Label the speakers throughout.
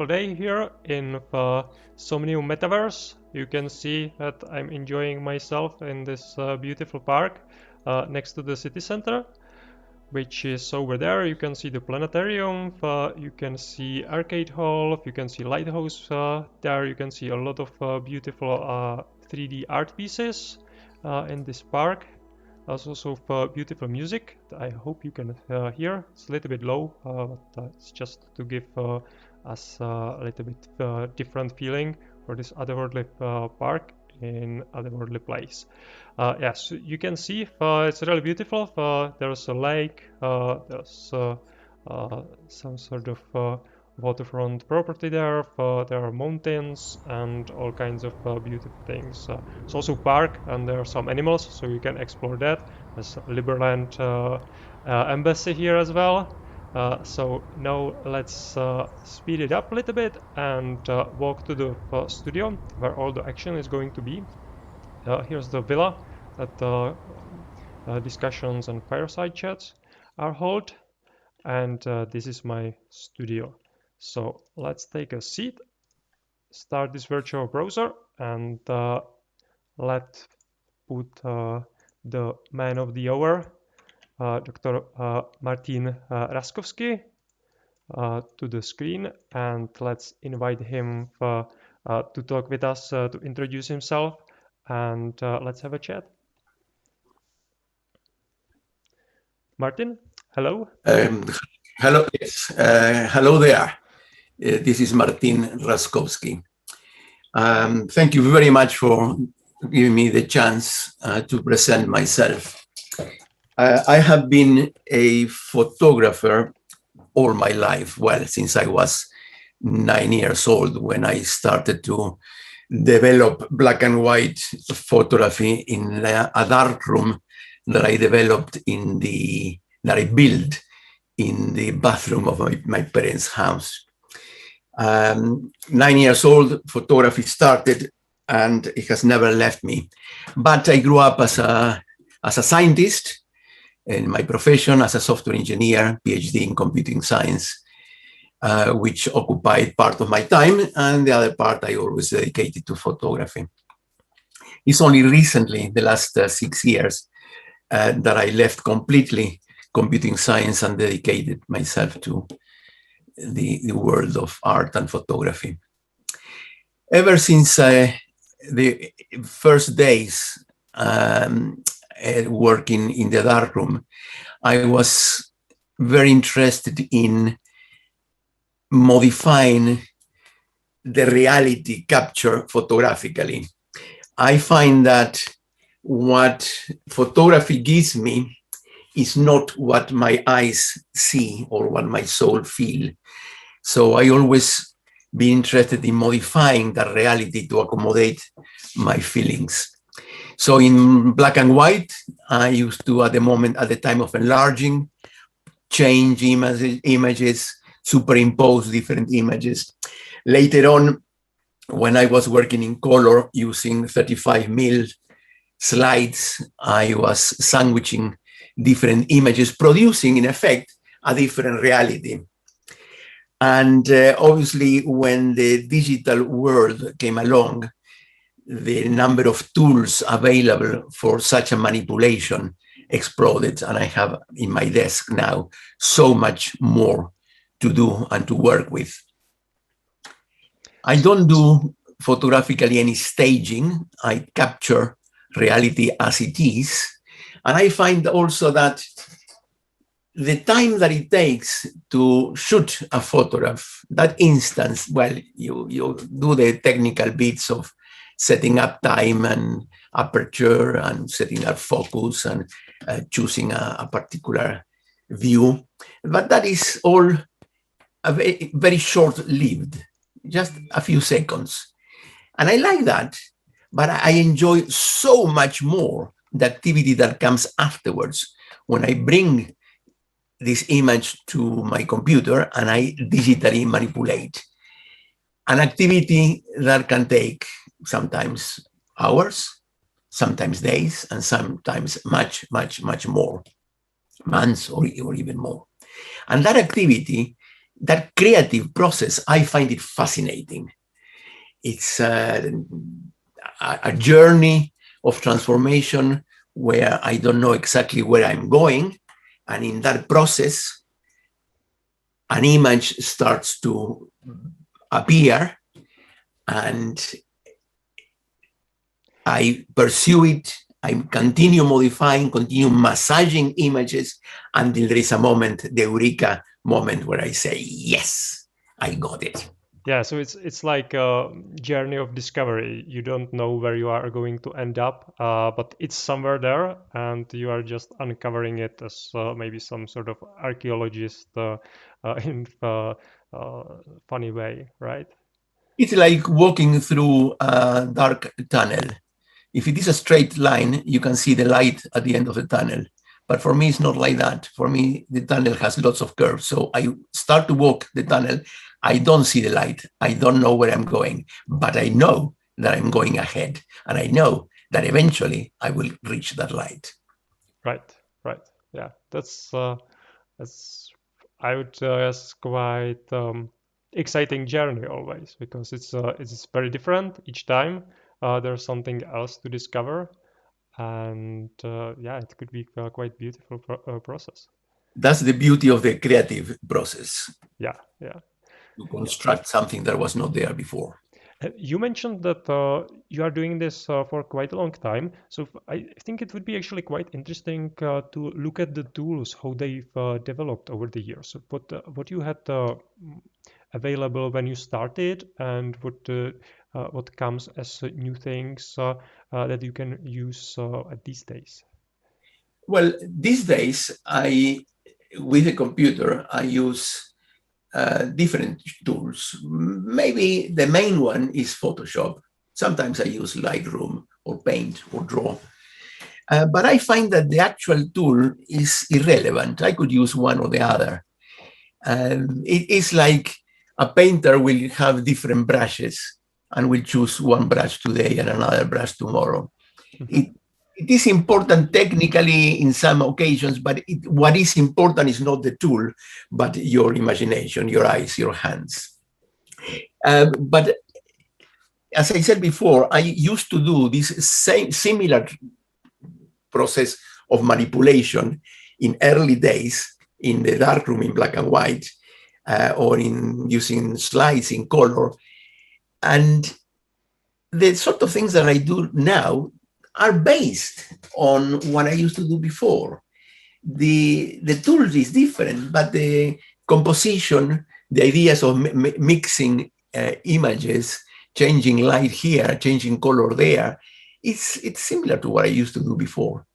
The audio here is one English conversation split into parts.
Speaker 1: Day here in the Somnium Metaverse. You can see that I'm enjoying myself in this beautiful park next to the city center, which is over there. You can see the planetarium, you can see arcade hall, you can see lighthouse there. You can see a lot of beautiful 3D art pieces in this park. There's also beautiful music. I hope you can hear. It's a little bit low, but it's just to give us a little bit different feeling for this otherworldly park in otherworldly place. Yes, you can see it's really beautiful. There's a lake. There's some sort of waterfront property there. There are mountains and all kinds of beautiful things. It's also a park, and there are some animals, so you can explore that. There's Liberland embassy here as well. So now let's speed it up a little bit and walk to the studio where all the action is going to be. Here's the villa that discussions and fireside chats are held, and this is my studio. So let's take a seat, start this virtual browser, and let's put the man of the hour, Dr. Martín Raskovsky, to the screen, and let's invite him to talk with us, to introduce himself, and let's have a chat. Martin, hello.
Speaker 2: Hello, yes. Hello there. This is Martin Raskovsky. Thank you very much for giving me the chance to present myself. I have been a photographer all my life, well, since I was 9 years old, when I started to develop black and white photography in a dark room that I developed that I built in the bathroom of my parents' house. 9 years old, photography started, and it has never left me. But I grew up as a scientist in my profession, as a software engineer, PhD in computing science, which occupied part of my time, and the other part I always dedicated to photography. It's only recently, the last 6 years, that I left completely computing science and dedicated myself to the world of art and photography. Ever since the first days working in the darkroom, I was very interested in modifying the reality captured photographically. I find that what photography gives me is not what my eyes see or what my soul feel. So I always be interested in modifying the reality to accommodate my feelings. So in black and white, I used to, at the time of enlarging, change images, superimpose different images. Later on, when I was working in color using 35mm slides, I was sandwiching different images, producing, in effect, a different reality. And obviously, when the digital world came along, the number of tools available for such a manipulation exploded, and I have in my desk now so much more to do and to work with. I don't do photographically any staging. I capture reality as it is. And I find also that the time that it takes to shoot a photograph, that instance, well, you do the technical bits of setting up time and aperture and setting up focus and choosing a particular view. But that is all very, very short-lived, just a few seconds. And I like that, but I enjoy so much more the activity that comes afterwards when I bring this image to my computer and I digitally manipulate. An activity that can take sometimes hours, sometimes days, and sometimes much, much, much more, months or even more. And that activity that creative process, I find it fascinating. It's a journey of transformation where I don't know exactly where I'm going. And in that process, an image starts to appear, and I pursue it. I continue modifying, continue massaging images until there is a moment, the eureka moment, where I say, yes, I got it.
Speaker 1: Yeah, so it's like a journey of discovery. You don't know where you are going to end up, but it's somewhere there, and you are just uncovering it as maybe some sort of archaeologist in funny way, right?
Speaker 2: It's like walking through a dark tunnel. If it is a straight line, you can see the light at the end of the tunnel. But for me, it's not like that. For me, the tunnel has lots of curves. So I start to walk the tunnel. I don't see the light. I don't know where I'm going, but I know that I'm going ahead. And I know that eventually I will reach that light.
Speaker 1: Right, right. Yeah, that's I would guess quite exciting journey always because it's very different each time. There's something else to discover, and yeah, it could be a quite beautiful process.
Speaker 2: That's the beauty of the creative process,
Speaker 1: Yeah, yeah,
Speaker 2: to
Speaker 1: yeah.
Speaker 2: construct something that was not there before.
Speaker 1: You mentioned that you are doing this for quite a long time, so I think it would be actually quite interesting to look at the tools, how they've developed over the years. So what you had available when you started, and what comes as new things that you can use at these days.
Speaker 2: Well, these days, with a computer, I use different tools. Maybe the main one is Photoshop. Sometimes I use Lightroom or Paint or Draw. But I find that the actual tool is irrelevant. I could use one or the other. It is like a painter will have different brushes and will choose one brush today and another brush tomorrow.
Speaker 1: Mm-hmm.
Speaker 2: It is important technically in some occasions, but what is important is not the tool, but your imagination, your eyes, your hands. But as I said before, I used to do this similar process of manipulation in early days in the darkroom in black and white, or in using slides in color. And the sort of things that I do now are based on what I used to do before. The tools is different, but the composition, the ideas of mixing images, changing light here, changing color there, it's similar to what I used to do before.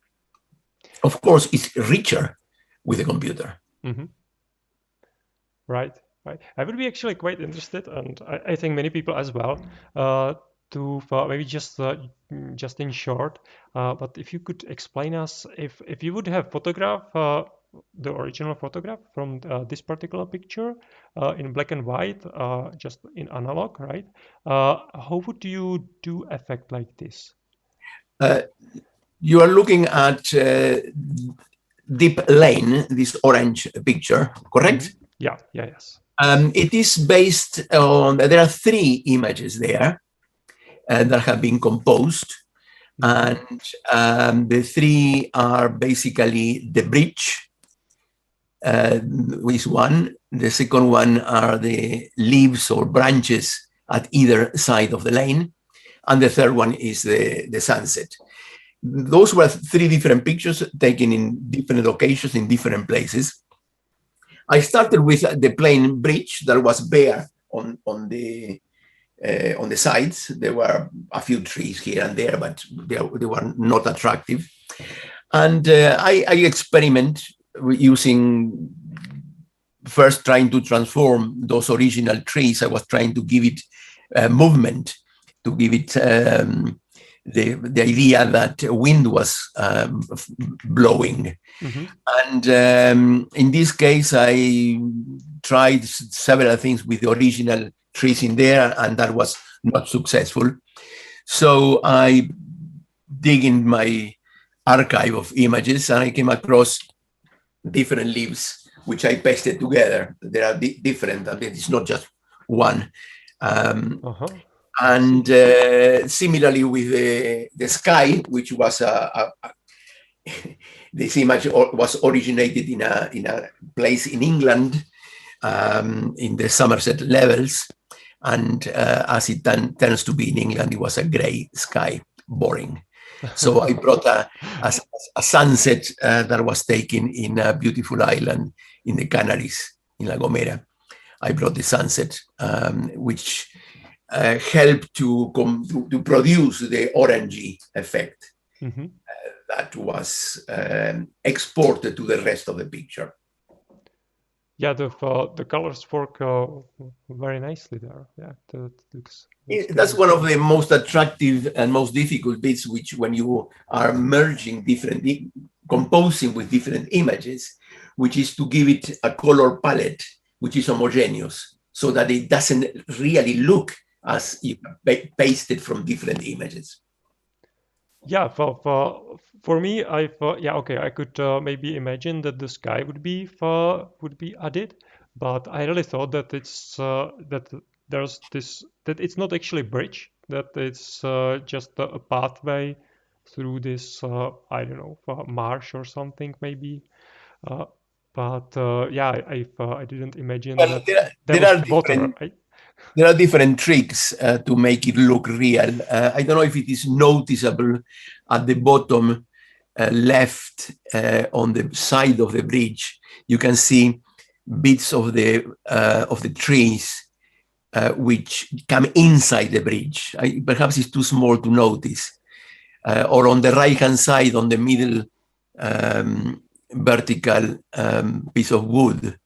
Speaker 2: Of course, it's richer with a computer.
Speaker 1: Mm-hmm. Right, right. I would be actually quite interested, and I think many people as well, to maybe just in short, but if you could explain us if you would have photograph the original photograph from this particular picture in black and white, just in analog, right? How would you do effect like this?
Speaker 2: You are looking at Deep Lane, this orange picture, correct?
Speaker 1: Mm-hmm. Yeah, yeah, yes.
Speaker 2: It is based on, there are 3 images there that have been composed. And the 3 are basically the bridge, is one. The second one are the leaves or branches at either side of the lane. And the third one is the sunset. Those were 3 different pictures taken in different locations in different places. I started with the plain bridge that was bare on the sides. There were a few trees here and there, but they were not attractive. And I experiment using, first trying to transform those original trees. I was trying to give it movement, to give it the idea that wind was blowing.
Speaker 1: Mm-hmm.
Speaker 2: And in this case, I tried several things with the original trees in there, and that was not successful. So I dig in my archive of images, and I came across different leaves which I pasted together. There are different, and it's not just one. And similarly with the sky, which was this image was originated in a place in England, in the Somerset Levels, and as it tends to be in England, it was a grey sky, boring. So I brought a sunset that was taken in a beautiful island in the Canaries, in La Gomera. I brought the sunset, which helped to produce the orangey effect that was exported to the rest of the picture.
Speaker 1: Yeah, the colors work very nicely there. Yeah, that looks
Speaker 2: that's one of the most attractive and most difficult bits, which when you are merging different, composing with different images, which is to give it a color palette which is homogeneous, so that it doesn't really look as you pasted from different images.
Speaker 1: Yeah, for me, I could maybe imagine that the sky would be added, but I really thought that it's that there's this, that it's not actually a bridge, that it's just a pathway through this I don't know, marsh or something maybe. But yeah, I didn't imagine that there was water.
Speaker 2: There are different tricks to make it look real. I don't know if it is noticeable at the bottom left on the side of the bridge. You can see bits of the trees which come inside the bridge. Perhaps it's too small to notice. Or on the right-hand side, on the middle vertical piece of wood,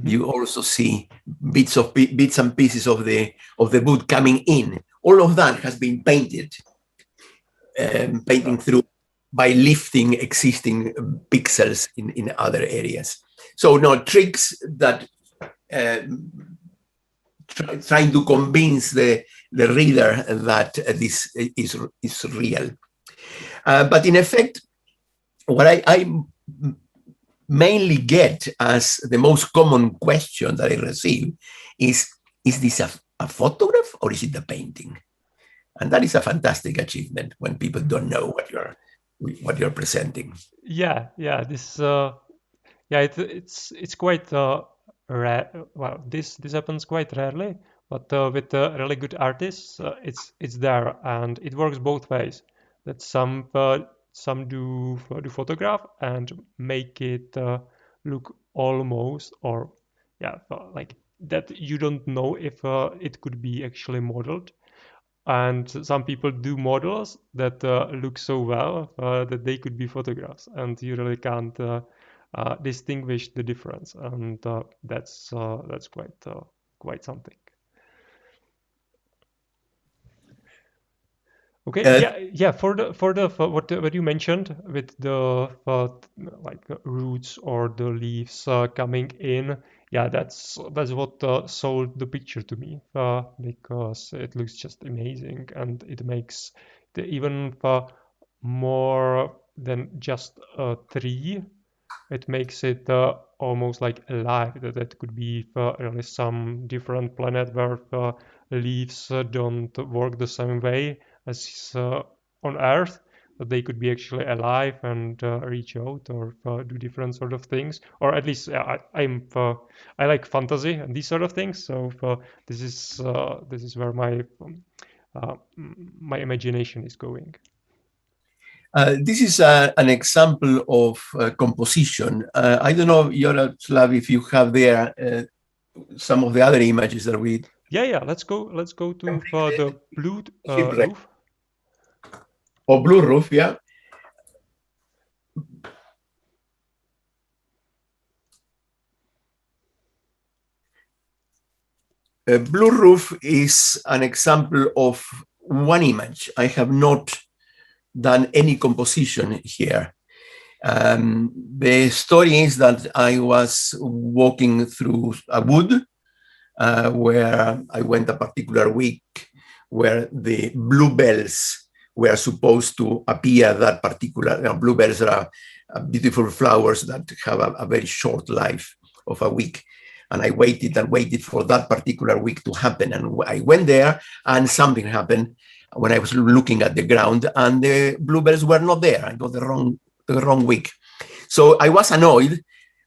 Speaker 2: you also see bits and pieces of the wood coming in. All of that has been painted, painting through by lifting existing pixels in other areas. So no tricks that trying to convince the reader that this is real. But in effect, what I mainly get as the most common question that I receive is this a photograph or is it a painting? And that is a fantastic achievement when people don't know what you're presenting.
Speaker 1: Yeah, this it's quite rare. Well, this happens quite rarely, but with really good artists, it's there, and it works both ways. That some do photograph and make it look almost, or like that you don't know if it could be actually modeled. And some people do models that look so well that they could be photographs, and you really can't distinguish the difference, and that's quite something. Okay, for what you mentioned with the like roots or the leaves coming in, that's what sold the picture to me, because it looks just amazing, and it makes the even more than just a tree. It makes it almost like alive, that could be really some different planet where leaves don't work the same way as on Earth, that they could be actually alive and reach out or do different sort of things. Or at least I like fantasy and these sort of things. So this is where my imagination is going.
Speaker 2: This is an example of composition. I don't know, Yaroslav, if you have there some of the other images that we.
Speaker 1: Let's go to the blue roof.
Speaker 2: Or blue roof, yeah. Blue roof is an example of one image. I have not done any composition here. The story is that I was walking through a wood where I went a particular week where the bluebells were supposed to appear that particular. Bluebells are beautiful flowers that have a very short life of a week. And I waited and waited for that particular week to happen. And I went there and something happened when I was looking at the ground and the bluebells were not there. I got the wrong week. So I was annoyed.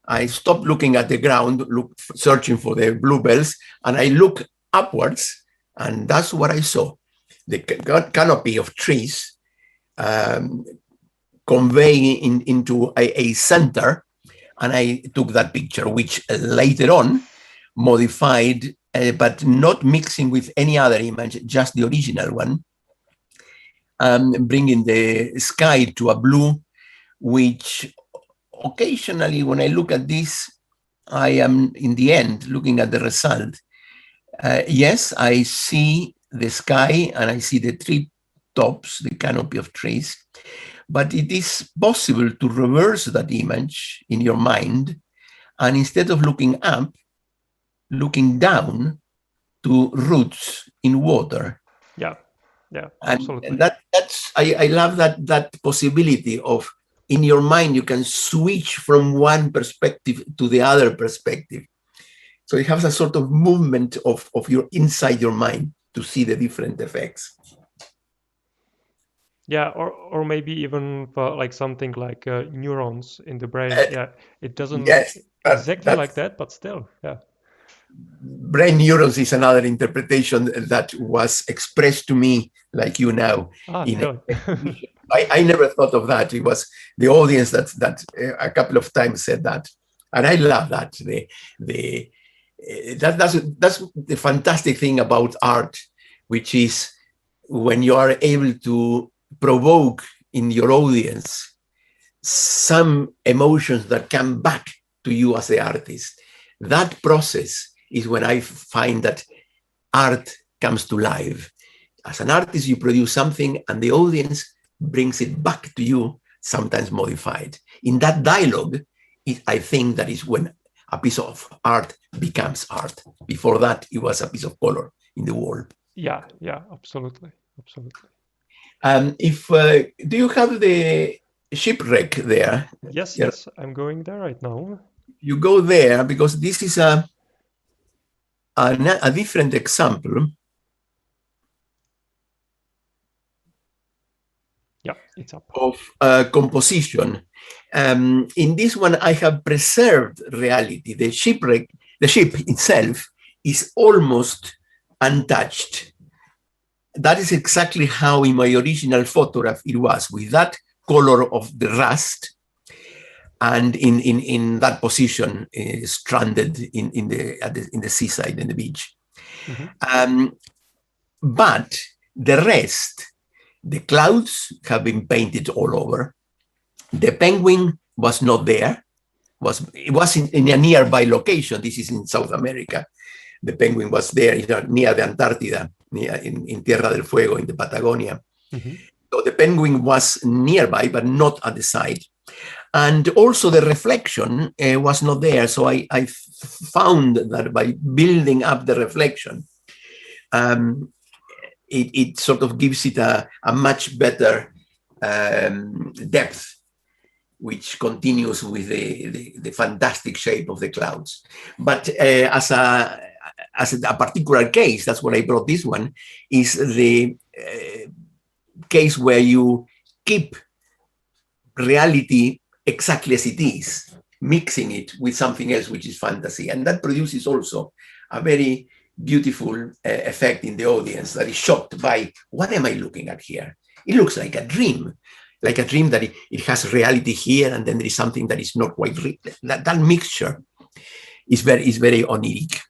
Speaker 2: I stopped looking at the ground, searching for the bluebells, and I looked upwards, and that's what I saw. The canopy of trees conveying into a center, and I took that picture, which later on modified, but not mixing with any other image, just the original one, bringing the sky to a blue, which occasionally when I look at this, I am in the end looking at the result. Yes, I see the sky and I see the tree tops, the canopy of trees, but it is possible to reverse that image in your mind, and instead of looking up, looking down to roots in water.
Speaker 1: Yeah, absolutely.
Speaker 2: And that's I love that possibility of, in your mind, you can switch from one perspective to the other perspective. So it has a sort of movement of your inside your mind to see the different effects.
Speaker 1: Yeah, or maybe even like something like neurons in the brain. Yeah, it doesn't exactly like that, but still, yeah.
Speaker 2: Brain neurons is another interpretation that was expressed to me, like you now.
Speaker 1: Really?
Speaker 2: I never thought of that. It was the audience that a couple of times said that, and I love that. That's the fantastic thing about art, which is when you are able to provoke in your audience some emotions that come back to you as the artist. That process is when I find that art comes to life. As an artist, you produce something and the audience brings it back to you, sometimes modified. In that dialogue, I think that is when a piece of art becomes art. Before that, it was a piece of color in the wall.
Speaker 1: Yeah, absolutely.
Speaker 2: Do you have the shipwreck there?
Speaker 1: Yes, I'm going there right now.
Speaker 2: You go there because this is a different example.
Speaker 1: Yeah, it's up.
Speaker 2: Of composition. In this one, I have preserved reality. The ship itself is almost untouched. That is exactly how in my original photograph it was, with that color of the rust and in that position, stranded in the seaside, in the beach. Mm-hmm. But the rest, the clouds have been painted all over. The penguin was not there. It was in a nearby location. This is in South America. The penguin was there near the Antártida, in Tierra del Fuego, in the Patagonia. Mm-hmm. So the penguin was nearby, but not at the side. And also the reflection was not there. So I found that by building up the reflection, it sort of gives it a much better depth, which continues with the fantastic shape of the clouds. But as a particular case, that's what I brought this one, is the case where you keep reality exactly as it is, mixing it with something else, which is fantasy. And that produces also a very beautiful effect in the audience that is shocked by, what am I looking at here? It looks like a dream that it has reality here, and then there is something that is not quite real. That mixture is very oniric.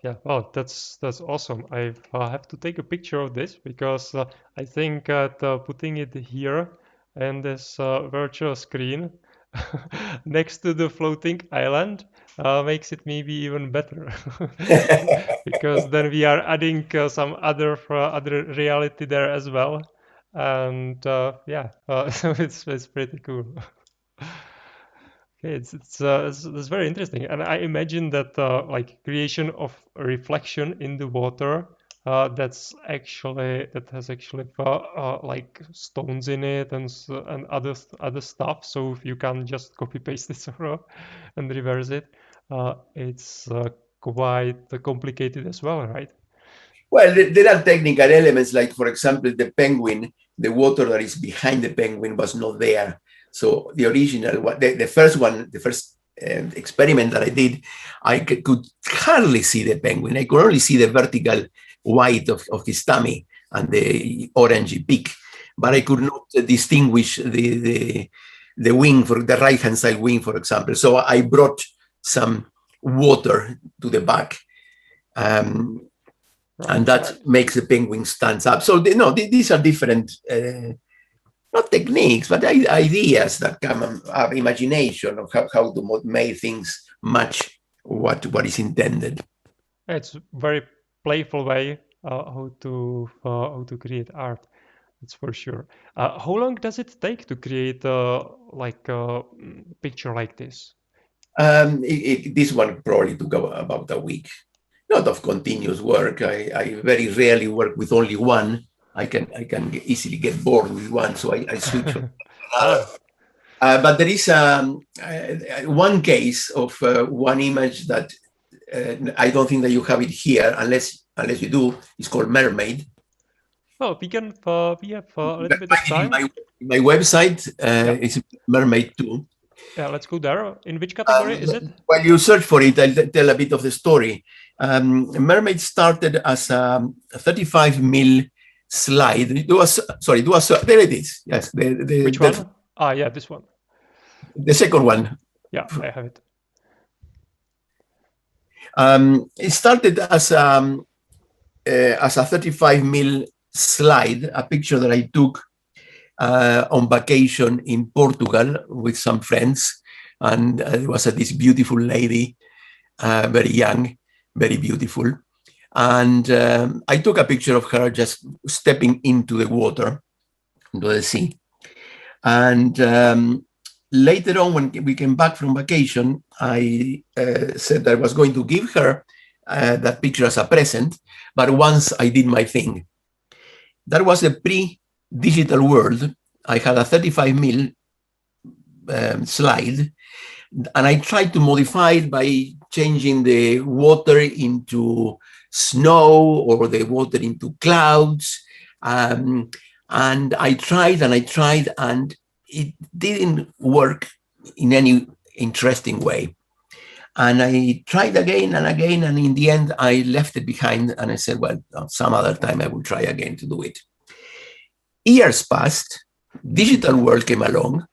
Speaker 1: Yeah. Oh, that's awesome. I have to take a picture of this because I think that putting it here and this virtual screen next to the floating island makes it maybe even better because then we are adding some other reality there as well, and so it's pretty cool. Okay, it's very interesting, and I imagine that like creation of a reflection in the water That has actually like stones in it and other stuff. So you can just copy paste it and reverse it. It's quite complicated as well, right?
Speaker 2: Well, there are technical elements, like, for example, the penguin, the water that is behind the penguin was not there. So the original one, the first one, the first experiment that I did, I could hardly see the penguin. I could only see the vertical white of his tummy and the orangey beak, but I could not distinguish the wing, for the right-hand side wing, for example. So I brought some water to the back. And that makes the penguin stands up. So these are different, not techniques, but ideas that come out of imagination of how to make things match what is intended.
Speaker 1: It's very playful way how to create art. That's for sure. How long does it take to create like a picture like this?
Speaker 2: This one probably took about a week. Not of continuous work. I very rarely work with only one. I can easily get bored with one, so I switch from another. But there is one case of one image that I don't think that you have it here, unless you do. It's called Mermaid.
Speaker 1: Oh, we have a little bit of time.
Speaker 2: My website is Mermaid 2.
Speaker 1: Yeah, let's go there. In which category is it?
Speaker 2: While you search for it, I'll tell a bit of the story. Mermaid started as a 35 mil slide. There it is. Yes.
Speaker 1: Which one? Yeah, this one.
Speaker 2: The second one.
Speaker 1: Yeah, I have it.
Speaker 2: It started as a 35 mil slide, a picture that I took on vacation in Portugal with some friends. And it was this beautiful lady, very young, very beautiful. And I took a picture of her just stepping into the water, into the sea. And later on, when we came back from vacation, I said that I was going to give her that picture as a present. But once I did my thing, that was a pre-digital world. I had a 35 mil slide, and I tried to modify it by changing the water into snow or the water into clouds. And I tried, and it didn't work in any interesting way. And I tried again and again, and in the end, I left it behind, and I said, well, some other time I will try again to do it. Years passed, digital world came along,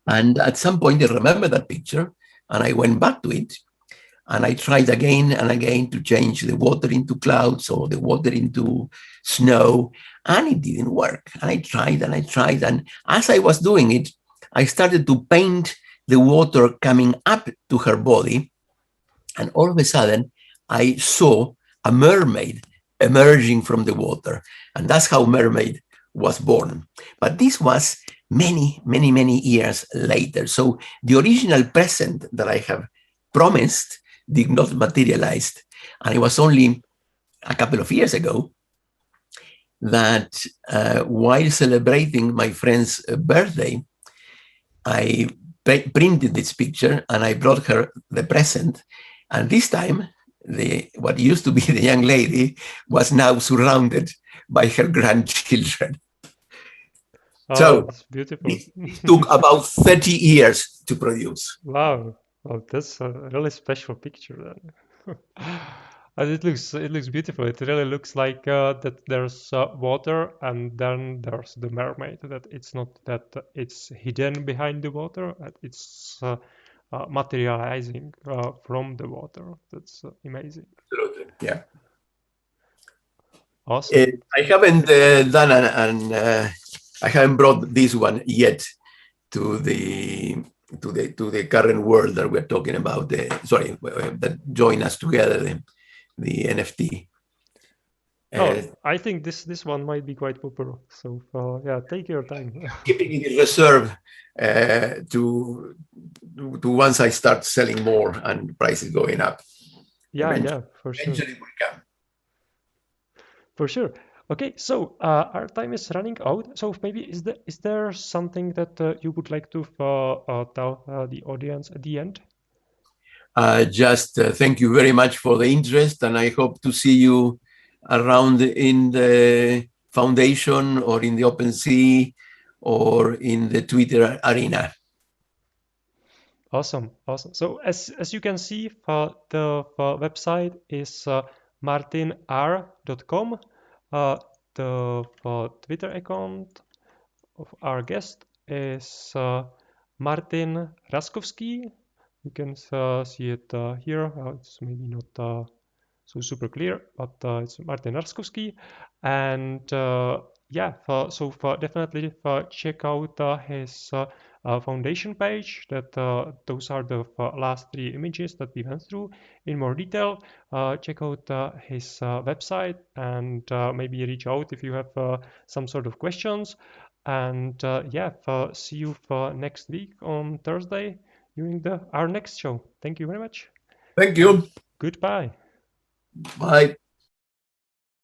Speaker 2: and at some point I remembered that picture, and I went back to it, and I tried again and again to change the water into clouds or the water into snow, and it didn't work. And I tried, and as I was doing it, I started to paint the water coming up to her body, and all of a sudden, I saw a mermaid emerging from the water, and that's how Mermaid was born. But this was many, many, many years later. So the original present that I have promised did not materialize. And it was only a couple of years ago that while celebrating my friend's birthday, I printed this picture and I brought her the present. And this time, what used to be the young lady was now surrounded by her grandchildren.
Speaker 1: Oh,
Speaker 2: so
Speaker 1: that's beautiful.
Speaker 2: It took about 30 years to produce.
Speaker 1: Wow. Oh, that's a really special picture then. And it looks beautiful. It really looks like that there's water and then there's the mermaid. That it's not that it's hidden behind the water. It's materializing from the water. That's amazing.
Speaker 2: Absolutely, yeah.
Speaker 1: Awesome.
Speaker 2: I haven't done I haven't brought this one yet to the current world that we're talking about. That join us together, the NFT.
Speaker 1: I think this one might be quite popular. So yeah, take your time.
Speaker 2: Keeping it in reserve to once I start selling more and prices going up.
Speaker 1: Yeah, for sure.
Speaker 2: Eventually will come.
Speaker 1: For sure. Okay, so our time is running out. So maybe is there something that you would like to tell the audience at the end?
Speaker 2: Just thank you very much for the interest, and I hope to see you around in the foundation or in the OpenSea or in the Twitter arena.
Speaker 1: Awesome, awesome. So as you can see, the website is martinr.com. The Twitter account of our guest is Martin Raskovsky. You can see it here. It's maybe not so super clear, but it's Martin Raskovsky. And yeah, definitely check out his foundation page. Those are the last three images that we went through in more detail. Check out his website and maybe reach out if you have some sort of questions. And yeah, see you next week on Thursday during our next show. Thank you very much.
Speaker 2: Thank you.
Speaker 1: Goodbye.
Speaker 2: Bye.